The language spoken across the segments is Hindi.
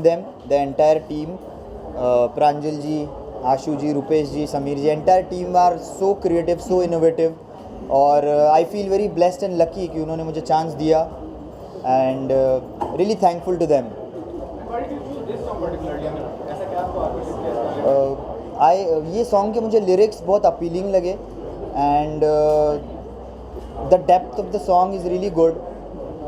them, the entire team, Pranjal ji, Ashu ji, Rupesh ji, Sameer ji, entire team are so creative, so innovative, और I feel very blessed and lucky कि उन्होंने मुझे चांस दिया, and really thankful to them. ये सॉन्ग के मुझे लिरिक्स बहुत अपीलिंग लगे, and the depth of the song is really good.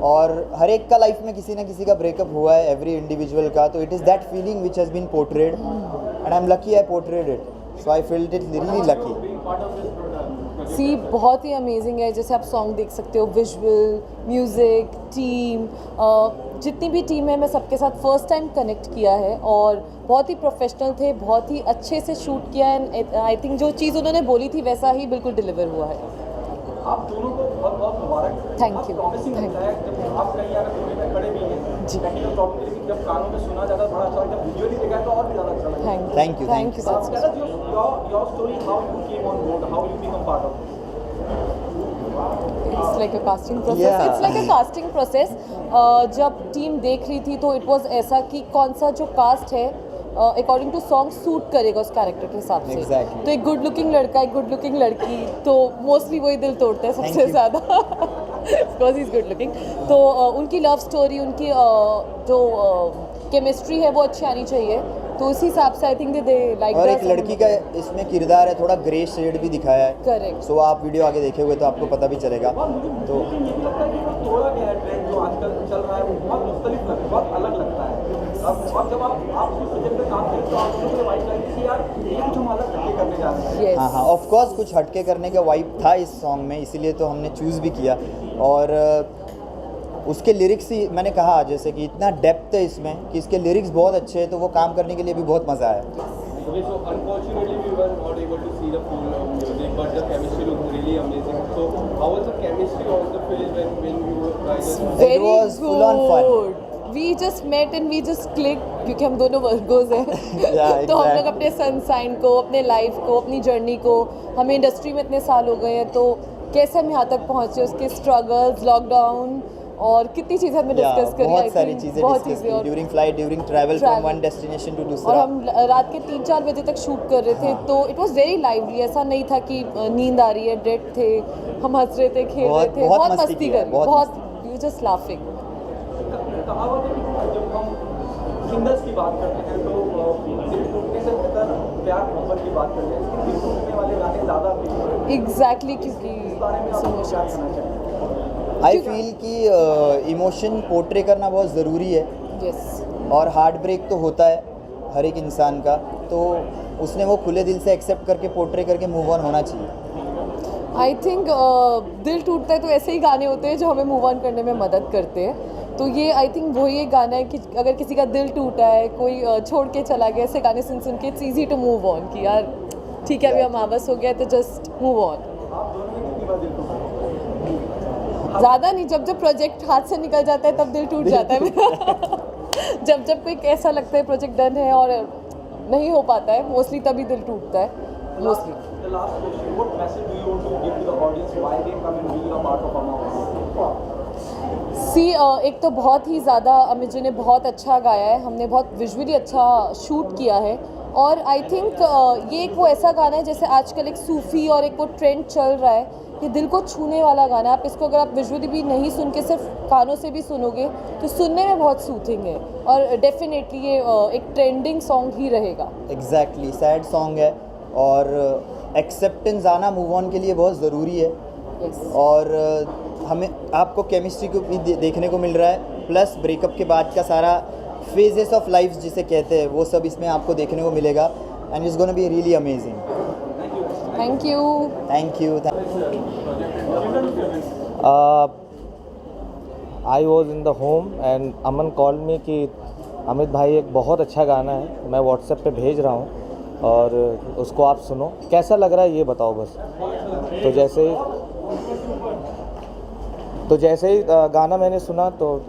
और हर एक का लाइफ में किसी ना किसी का ब्रेकअप हुआ है, एवरी इंडिविजुअल का, तो it is that feeling which has been portrayed and I am lucky I portrayed it, so I feeled it really lucky. सी बहुत ही अमेजिंग है, जैसे आप सॉन्ग देख सकते हो, विजुअल, म्यूज़िक, टीम, जितनी भी टीम है मैं सबके साथ फर्स्ट टाइम कनेक्ट किया है और बहुत ही प्रोफेशनल थे, बहुत ही अच्छे से शूट किया है. आई थिंक जो चीज़ उन्होंने बोली थी वैसा ही बिल्कुल डिलीवर हुआ है. आप दोनों को बहुत बहुत मुबारक. Thank you. प्रॉमिसिंग लगता है जब आप कहीं अगर कोने में खड़े भी हैं जी, टेक्निकल प्रॉब्लम के लिए जब कानों में सुना जाता है बड़ा अच्छा, जब विजुअली देखा है तो और भी ज़्यादा अच्छा लगता है. Thank you. Thank you. Your story, how you came on board, how you become part of it. It's like a casting process. Yeah. It's like a casting process. जब टीम देख रही थी तो इट वाज ऐसा कि कौन सा जो कास्ट है अकॉर्डिंग टू सॉन्ग सूट करेगा उस कैरेक्टर के हिसाब से. Exactly. तो एक गुड लुकिंग लड़का, एक गुड लुकिंग लड़की, तो मोस्टली वही दिल तोड़ता है सबसे ज़्यादा. Because he is good looking. तो उनकी लव स्टोरी, उनकी जो केमिस्ट्री है वो अच्छी आनी चाहिए, तो उस हिसाब से आई थिंक दे लाइक. और एक लड़की का इसमें किरदार है, थोड़ा ग्रे शेड भी दिखाया है. करेक्ट. सो आप वीडियो आगे देखे हुए तो आपको पता भी चलेगा. तो लगता है कि वो थोड़ा गया ट्रेंड जो आजकल चल रहा है वो बहुत मुख्तलिफ लगता है, बहुत अलग लगता है. अब जब आप उस प्रोजेक्ट पे काम करते हो आप लोगों को वाइब लगती है यार ये कुछ हम अलग हटके करने जा रहे हैं. हाँ, ऑफ कोर्स कुछ हटके करने का वाइब था इस सॉन्ग में, इसीलिए तो हमने चूज़ भी किया. और उसके लिरिक्स ही मैंने कहा जैसे कि इतना डेप्थ है इसमें कि इसके लिरिक्स बहुत अच्छे हैं, तो वो काम करने के लिए भी बहुत मज़ा आया. Okay, so unfortunately we were not able to see the full music, but the chemistry looked really amazing. So how was the chemistry of the film when you guys? It was full on fun. We just met and we just clicked क्योंकि हम दोनों वर्गोज हैं. Yeah, तो हम लोग exactly. अपने सनसाइन को, अपने लाइफ को, अपनी जर्नी को, हमें इंडस्ट्री में इतने साल हो गए हैं तो कैसे हम यहाँ तक पहुँचे, उसके स्ट्रगल्स, लॉकडाउन और कितनी चीज़ें हमने डिस्कस करी. बहुत सारी चीज़ें डिस्कस की during flight, during travel from one destination to और दूसरा. हम रात के 3-4 बजे तक शूट कर रहे थे. तो इट वाज वेरी लाइवली. ऐसा नहीं था कि नींद आ रही है, डेड थे, हम हंस रहे थे, खेल रहे थे, बहुत मस्ती करी, बहुत यू जस्ट लाफिंग. कहावत है कि जब हम सिंगल्स की बात करते हैं तो दिल टूटने से बेहतर प्यार मोहब्बत की बात करते हैं. दिल टूटने वाले गाने ज़्यादा एग्जैक्टली क्योंकि इस बारे में आप क्या कहना चाहेंगे? आई फील कि इमोशन पोर्ट्रे करना बहुत ज़रूरी है. यस. और हार्ट ब्रेक तो होता है हर एक इंसान का, तो उसने वो खुले दिल से एक्सेप्ट करके पोर्ट्रे करके मूव ऑन होना चाहिए. आई थिंक दिल टूटता है तो ऐसे ही गाने होते हैं जो हमें मूव ऑन करने में मदद करते हैं. तो ये आई थिंक वही एक गाना है कि अगर किसी का दिल टूटा है, कोई छोड़ के चला गया, ऐसे गाने सुन सुन के it's easy to move on कि यार ठीक है अभी हम वापस हो गया तो जस्ट मूव ऑन. आप दोनों में कितनी बार दिल टूटा? ज़्यादा नहीं, जब प्रोजेक्ट हाथ से निकल जाता है तब दिल टूट जाता है मेरा. जब कोई ऐसा लगता है प्रोजेक्ट डन है और नहीं हो पाता है, मोस्टली तभी दिल टूटता है. Mostly The last question, what message do you want to give to the audience why they come and be a part of Amma? एक तो बहुत ही ज़्यादा अमित जी ने बहुत अच्छा गाया है, हमने बहुत विजुअली अच्छा शूट किया है. और आई थिंक ये एक वो ऐसा गाना है जैसे आजकल एक सूफ़ी और एक वो ट्रेंड चल रहा है, ये दिल को छूने वाला गाना है. आप इसको अगर आप विजुअली भी नहीं सुन के सिर्फ कानों से भी सुनोगे तो सुनने में बहुत सूथिंग है और डेफिनेटली ये एक ट्रेंडिंग सॉन्ग ही रहेगा. एग्जैक्टली सैड सॉन्ग है और एक्सेप्टेंस आना मूव ऑन के लिए बहुत ज़रूरी है. Yes. और हमें आपको केमिस्ट्री को भी देखने को मिल रहा है, प्लस ब्रेकअप के बाद का सारा फेजेस ऑफ लाइफ जिसे कहते हैं वो सब इसमें आपको देखने को मिलेगा. And it's gonna be really amazing. Thank you. Thank you. I was in the home and Aman call मी कि अमित भाई एक बहुत अच्छा गाना है, मैं व्हाट्सएप पे भेज रहा हूँ और उसको आप सुनो, कैसा लग रहा है ये बताओ बस. तो जैसे ही गाना मैंने सुना तो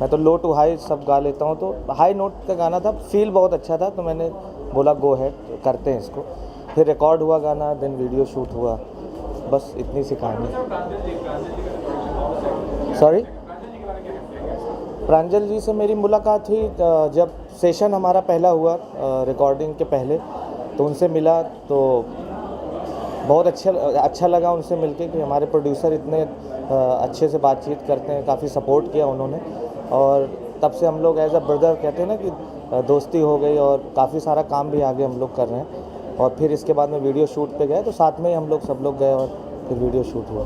मैं तो लो टू हाई सब गा लेता हूँ, तो हाई नोट का गाना था, फील बहुत अच्छा था, तो मैंने बोला गो हेड करते हैं इसको. फिर रिकॉर्ड हुआ गाना, देन वीडियो शूट हुआ, बस इतनी सी कहानी. सॉरी प्रांजल जी से मेरी मुलाकात हुई जब सेशन हमारा पहला हुआ रिकॉर्डिंग के पहले, तो उनसे मिला तो बहुत अच्छा लगा उनसे मिलके कि हमारे प्रोड्यूसर इतने अच्छे से बातचीत करते हैं, काफ़ी सपोर्ट किया उन्होंने। और तब से हम लोग एज अ ब्रदर कहते हैं ना कि दोस्ती हो गई और काफ़ी सारा काम भी आगे हम लोग कर रहे हैं। और फिर इसके बाद में वीडियो शूट पे गए तो साथ में ही हम लोग सब लोग गए और फिर वीडियो शूट हुआ।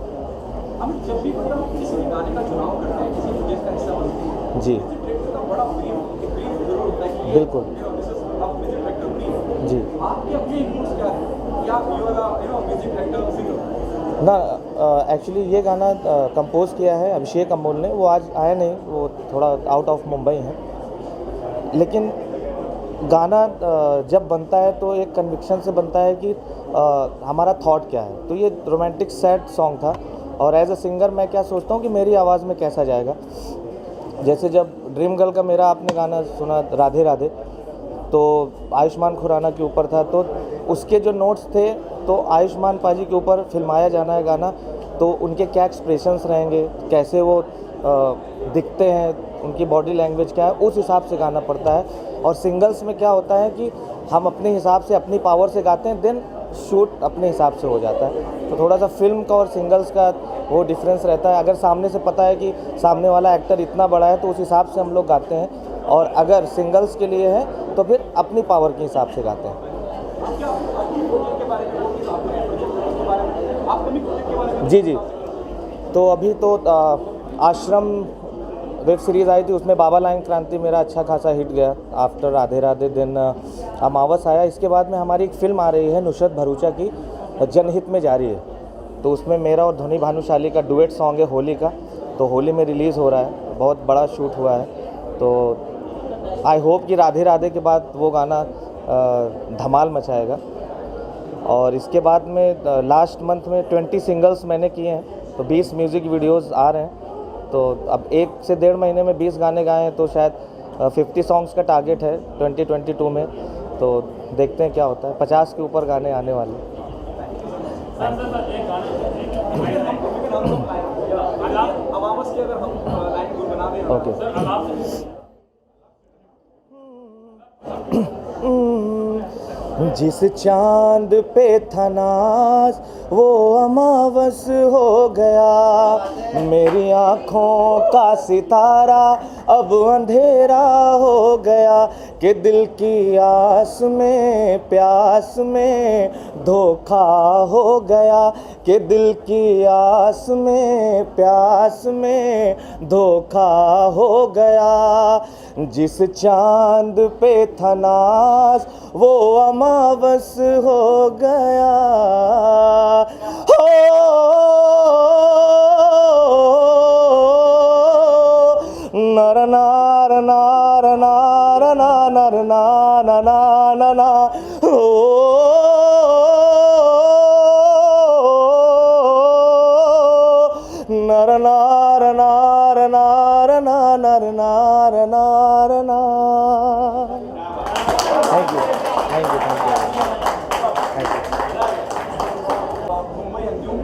हम जब भी मतलब किसी भी गाने का चुनाव करते हैं, किसी प्रोजेक्ट का हिस्सा बनते हैं, जी डायरेक्टर का बड़ा ब्रीफ जरूर होता है कि ये बिल्कुल ब्रीफ। जी आपके अपने इनपुट्स क्या है कि आप म्यूजिक डायरेक्टर सिंगर ना, एक्चुअली ये गाना कंपोज किया है अभिषेक अमोल ने। वो आज आया नहीं, वो थोड़ा आउट ऑफ मुंबई है। लेकिन गाना जब बनता है तो एक कन्विक्शन से बनता है कि हमारा थॉट क्या है। तो ये रोमांटिक सैड सॉन्ग था और एज अ सिंगर मैं क्या सोचता हूँ कि मेरी आवाज़ में कैसा जाएगा। जैसे जब ड्रीम गर्ल का मेरा आपने गाना सुना राधे राधे, तो आयुष्मान खुराना के ऊपर था, तो उसके जो नोट्स थे तो आयुष्मान पाजी के ऊपर फिल्माया जाना है गाना, तो उनके क्या एक्सप्रेशंस रहेंगे, कैसे वो दिखते हैं, उनकी बॉडी लैंग्वेज क्या है, उस हिसाब से गाना पड़ता है। और सिंगल्स में क्या होता है कि हम अपने हिसाब से अपनी पावर से गाते हैं, देन शूट अपने हिसाब से हो जाता है। तो थोड़ा सा फिल्म का और सिंगल्स का वो डिफरेंस रहता है। अगर सामने से पता है कि सामने वाला एक्टर इतना बड़ा है तो उस हिसाब से हम लोग गाते हैं, और अगर सिंगल्स के लिए है तो फिर अपनी पावर के हिसाब से गाते हैं। जी जी, तो अभी तो आश्रम वेब सीरीज़ आई थी, उसमें बाबा लाइन क्रांति मेरा अच्छा खासा हिट गया आफ्टर राधे राधे। दिन अमावस आया। इसके बाद में हमारी एक फ़िल्म आ रही है नुसरत भरूचा की, जनहित में जारी है। तो उसमें मेरा और ध्वनि भानुशाली का डुएट सॉन्ग है होली का, तो होली में रिलीज़ हो रहा है। बहुत बड़ा शूट हुआ है, तो आई होप कि राधे राधे के बाद वो गाना धमाल मचाएगा। और इसके बाद में लास्ट मंथ में 20 सिंगल्स मैंने किए हैं, तो 20 म्यूज़िक वीडियोस आ रहे हैं। तो अब 1 से 1.5 महीने में 20 गाने गाए हैं, तो शायद 50 सॉन्ग्स का टारगेट है 2022 में। तो देखते हैं क्या होता है, 50 के ऊपर गाने आने वाले हैं। अमावस की अगर हम लाइन गुनगुना दें ओके। जिस चांद पे था नाज वो अमावस हो गया, मेरी आँखों का सितारा अब अंधेरा हो गया, कि दिल की आस में प्यास में धोखा हो गया, कि दिल की आस में प्यास में धोखा हो गया। जिस चांद पे था नाज वो अमावस हो गया। हो नर नार नार नार नार नार नार ना हो नर नार नार नार नार नार नार नार। Thank you thank you thank you thank you. Mumbai Anjum,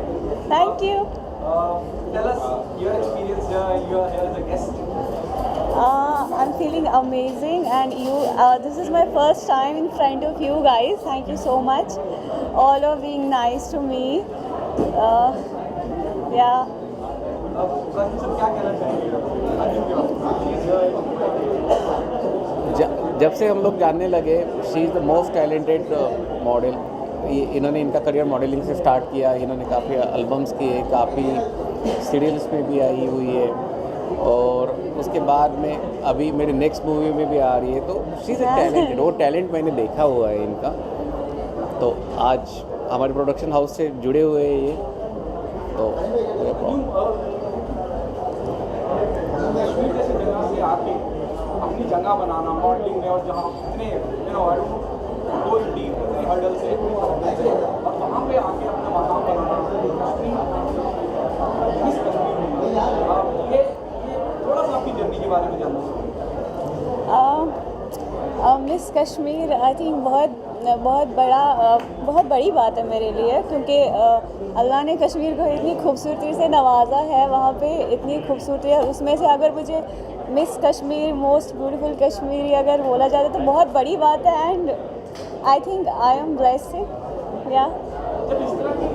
Thank you. tell us your experience here. You are here as a guest. I'm feeling amazing, and this is my first time in front of you guys. Thank you so much, all of being nice to me. Yeah. Pranjal sir क्या कहना चाहेंगे अंजुम के बारे? जब से हम लोग जानने लगे, she is the most talented model. इन्होंने इनका करियर मॉडलिंग से स्टार्ट किया, इन्होंने काफ़ी एल्बम्स किए, काफ़ी सीरियल्स में भी आई हुई है, और उसके बाद में अभी मेरी नेक्स्ट मूवी में भी आ रही है। तो शी इज़ टैलेंटेड, वो टैलेंट मैंने देखा हुआ है इनका। तो आज हमारे प्रोडक्शन हाउस से जुड़े हुए हैं ये, तो कश्मीर जैसी जगह से आके अपनी जगह बनाना मॉडलिंग में, और जहाँ इतने गो डीप इतने हर्डल्स है, और वहाँ पे आके अपना मकाम बनाना मिस कश्मीर में, ये थोड़ा सा आपकी जर्नी के बारे में जानना चाहिए। मिस कश्मीर आई थिंक बहुत बड़ी बात है मेरे लिए, क्योंकि अल्लाह ने कश्मीर को इतनी खूबसूरती से नवाजा है, वहाँ पे इतनी खूबसूरती है। उसमें से अगर मुझे miss Kashmir, most beautiful Kashmiri अगर बोला जाए तो बहुत बड़ी बात है, and I think I am blessed या। जब इस तरह की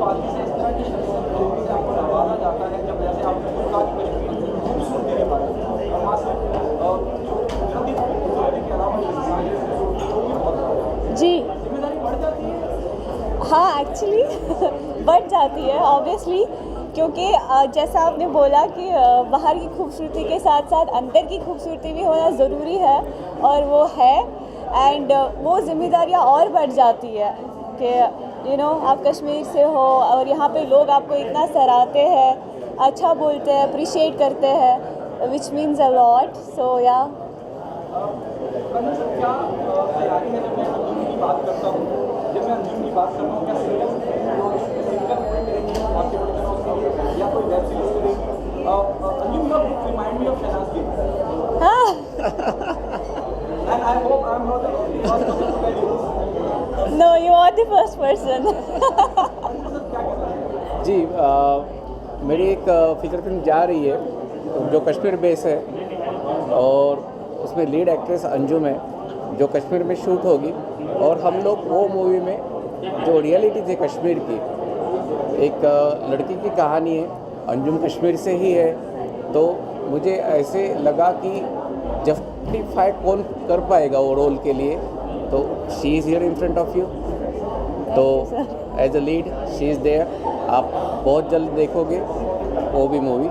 बातें से, इस तरह की शख्सियत से आपको नवाजा जाता है, जब जैसे आपने कहा कि कश्मीर खूबसूरती नहीं पाती और वहाँ से जो जल्दी खूबसूरती के अलावा वो भी बहुत जी जिम्मेदारी बढ़ जाती है। हाँ, एक्चुअली बढ़ जाती है ऑब्वियसली, क्योंकि जैसा आपने बोला कि बाहर की खूबसूरती के साथ साथ अंदर की खूबसूरती भी होना ज़रूरी है, और वो है, एंड वो जिम्मेदारियाँ और बढ़ जाती है कि यू नो आप कश्मीर से हो और यहाँ पे लोग आपको इतना सराहते हैं, अच्छा बोलते हैं, अप्रिशिएट करते हैं, विच मीन्स अ लॉट। सो या करण सर, क्या तैयारी है जब मैं अंजुम की बात करता हूँ, क्या सिंगर आपके बड़े दिनों से या कोई वेब सीरीज करेगी? अंजुम का remind me of Shehnaaz Gill, and I hope I am not the first person to tell you. No, you are the first person. जी मेरी एक फीचर फिल्म जा रही है जो कश्मीर बेस है, और उसमें लीड एक्ट्रेस अंजुम है जो कश्मीर में शूट होगी, और हम लोग वो मूवी में जो रियलिटी थी कश्मीर की, एक लड़की की कहानी है, अंजुम कश्मीर से ही है, तो मुझे ऐसे लगा कि जस्टिफाई कौन कर पाएगा वो रोल के लिए, तो she is here in front of you, तो as a lead she is there. आप बहुत जल्द देखोगे वो भी मूवी,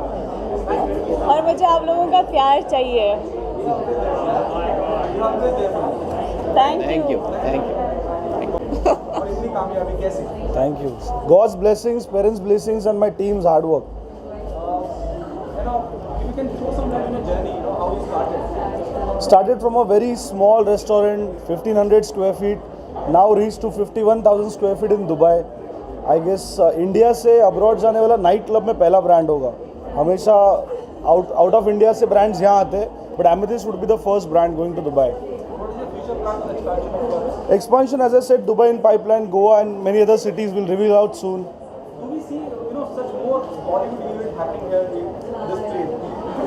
और मुझे आप लोगों का प्यार चाहिए। Thank you. और इतनी कामयाबी कैसे? Thank you. God's blessings, parents' blessings, and my team's hard work. You know, if you can throw some light on your journey, you know, how you started. Started from a very small restaurant, 1500 square feet, now reached to 51,000 square feet in Dubai. I guess India से अब्रॉड जाने वाला नाइट क्लब में पहला ब्रांड होगा। हमेशा आउट ऑफ इंडिया से ब्रांड्स यहाँ आते हैं, but Amethyst would be the first brand going to Dubai. What is your future plan for expansion of your? Expansion, as I said, Dubai in pipeline, Goa and many other cities will reveal out soon. Do we see, you know, such more Bollywood events happening here in this place?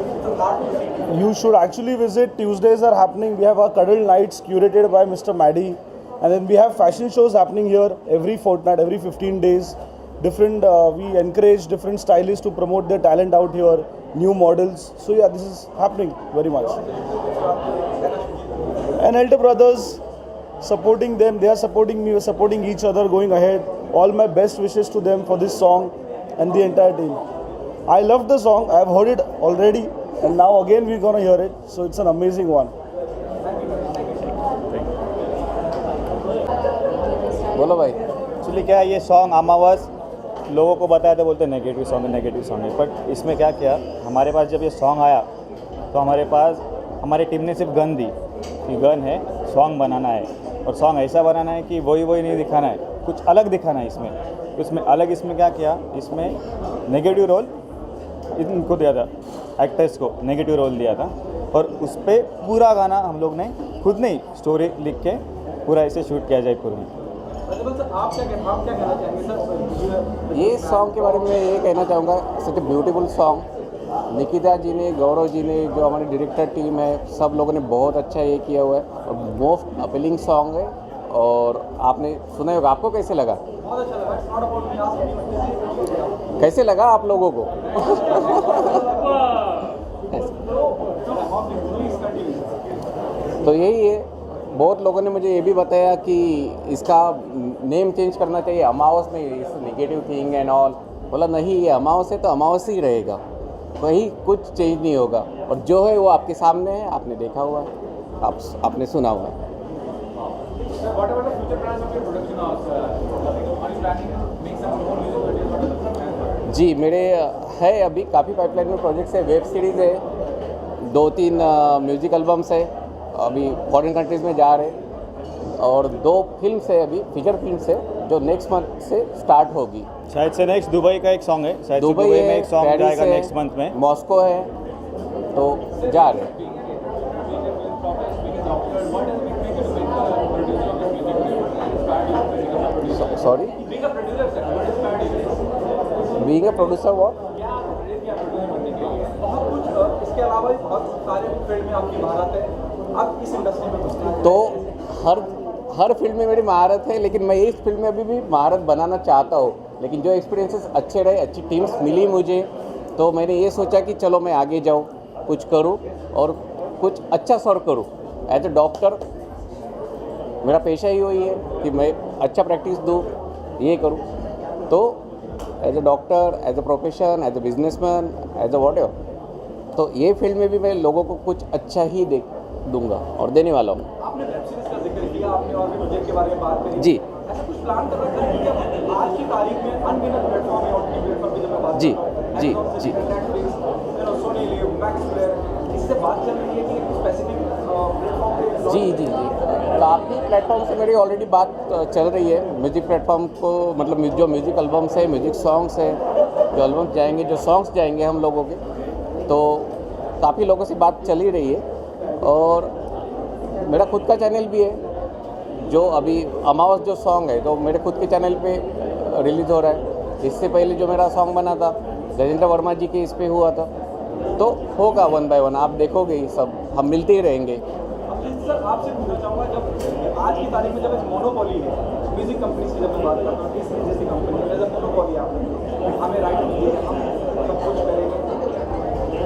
It's a lot to see. You should actually visit. Tuesdays are happening. We have our cuddle nights curated by Mr. Maddie, and then we have fashion shows happening here every fortnight, every 15 days. Different, we encourage different stylists to promote their talent out here, new models. So yeah, this is happening very much. And elder brothers, supporting them, they are supporting me, we're supporting each other, going ahead. All my best wishes to them for this song and the entire team. I love the song, I have heard it already, and now again we're gonna hear it, so it's an amazing one. बोलो भाई। एक्चुअली क्या है, ये सॉन्ग अमावस लोगों को बताया तो बोलते नेगेटिव सॉन्ग है, बट इसमें क्या किया, हमारे पास जब ये सॉन्ग आया तो हमारी टीम ने सिर्फ गन दी कि गन है, सॉन्ग बनाना है, और सॉन्ग ऐसा बनाना है कि वही नहीं दिखाना है, कुछ अलग दिखाना है इसमें क्या किया, इसमें नेगेटिव रोल इनको दिया था, एक्टर्स को नेगेटिव रोल दिया था, और उस पर पूरा गाना हम लोग ने खुद नहीं स्टोरी लिख के पूरा ऐसे शूट किया जयपुर में। प्रतिभा सर, आप क्या कहना चाहेंगे सर? ये सॉन्ग के बारे में ये कहना चाहूँगा, सच ए ब्यूटीफुल सॉन्ग। निकिता जी ने, गौरव जी ने, जो हमारी डायरेक्टर टीम है, सब लोगों ने बहुत अच्छा ये किया हुआ है, और मोस्ट अपीलिंग सॉन्ग है, और आपने सुना होगा। आपको कैसे लगा? बहुत अच्छा लगा। It's not about me asking you. कैसे लगा आप लोगों को? तो यही है, बहुत लोगों ने मुझे ये भी बताया कि इसका नेम चेंज करना चाहिए, अमावस नहीं, इस नेगेटिव थिंग एंड ऑल। बोला नहीं, ये अमावस है तो अमावस ही रहेगा, कहीं कुछ चेंज नहीं होगा, और जो है वो आपके सामने है, आपने देखा हुआ है, आपने सुना हुआ है। What about the future plans of your production house? Are you planning to make some more music videos? What are the plans? जी, मेरे है अभी काफ़ी पाइपलाइन में प्रोजेक्ट्स है, वेब सीरीज़ है, 2-3 म्यूज़िक एल्बम्स है, अभी फॉरेन कंट्रीज़ में जा रहे, और 2 फिल्म्स है अभी, फीचर फिल्म्स है, जो नेक्स्ट मंथ से स्टार्ट होगी। शायद से नेक्स्ट दुबई का एक सॉन्ग है, शायद दुबई में एक सॉन्ग जाएगा नेक्स्ट मंथ में, मॉस्को है, तो जा रहे हैं। Sorry, being a producer what? बहुत कुछ इसके अलावा भी बहुत सारे फील्ड में आपकी महारत है, आप इस इंडस्ट्री में घुसना है। तो हर फील्ड में मेरी महारत है, लेकिन मैं इस फील्ड में अभी भी महारत बनाना चाहता हूँ। लेकिन जो एक्सपीरियंसेस अच्छे रहे, अच्छी टीम्स मिली मुझे, तो मैंने ये सोचा कि चलो मैं आगे जाऊँ, कुछ करूँ और कुछ अच्छा सर्व करूँ। एज ए डॉक्टर मेरा पेशा ही वही है कि मैं अच्छा प्रैक्टिस दूँ, ये करूँ। तो as a doctor, as a profession, as a businessman, as a whatever, तो ये फील्ड में भी मैं लोगों को कुछ अच्छा ही दे दूंगा और देने वाला हूँ। आपने वेब सीरीज का जिक्र किया, आपने और भी प्रोजेक्ट के बारे में बात करी। जी। ऐसा कुछ प्लान कर रखा है कि अब आज की तारीख में अनगिनत प्लेटफॉर्म है, OTT प्लेटफॉर्म की जब मैं बात जी, करता हूं, जी, Amazon से जी। Netflix, Sony Liv, Max Player, इससे बात चल रही है कि एक स्पेसिफिक प्लेटफॉर्म पे जी जी जी काफ़ी प्लेटफॉर्म से मेरी ऑलरेडी बात चल रही है। म्यूज़िक प्लेटफॉर्म को, मतलब जो म्यूज़िक एल्बम्स है, म्यूज़िक सॉन्ग्स है, जो एल्बम्स जाएंगे, जो सॉन्ग्स जाएंगे हम लोगों के, तो काफ़ी लोगों से बात चल ही रही है। और मेरा खुद का चैनल भी है, जो अभी अमावस जो सॉन्ग है, तो मेरे खुद के चैनल पे रिलीज़ हो रहा है। इससे पहले जो मेरा सॉन्ग बना था गजेंद्र वर्मा जी के, इस पे हुआ था। तो होगा 1 बाय 1, आप देखोगे ये सब, हम मिलते ही रहेंगे। सर आपसे पूछना चाहूँगा, जब आज की तारीख में जब एक मोनोपोली है म्यूजिक कंपनीज की, जब मैं बात करता हूँ, इस जैसी कंपनी है, जब मोनोपोली आपने हमें राइट दिए, हम सब कुछ करेंगे,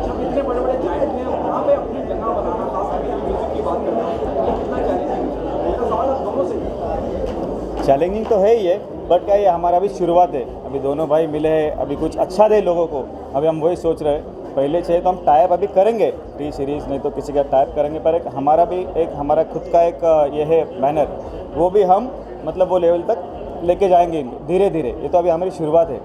जब इतने बड़े बड़े जायंट हैं वहाँ पे अपनी जगह बनाना, खास करके म्यूजिक की बात करना, ये कितना चैलेंजिंग है? मेरा सवाल है दोनों से। चैलेंजिंग तो है ही है, बट क्या ये हमारा अभी शुरुआत है, अभी दोनों भाई मिले हैं, अभी कुछ अच्छा दे लोगों को, अभी हम वही सोच रहे हैं। पहले चाहिए तो हम टाइप अभी करेंगे, टी सीरीज़ नहीं तो किसी का टाइप करेंगे, पर एक हमारा भी एक हमारा खुद का एक ये है बैनर, वो भी हम मतलब वो लेवल तक लेके जाएंगे धीरे धीरे। ये तो अभी हमारी शुरुआत है।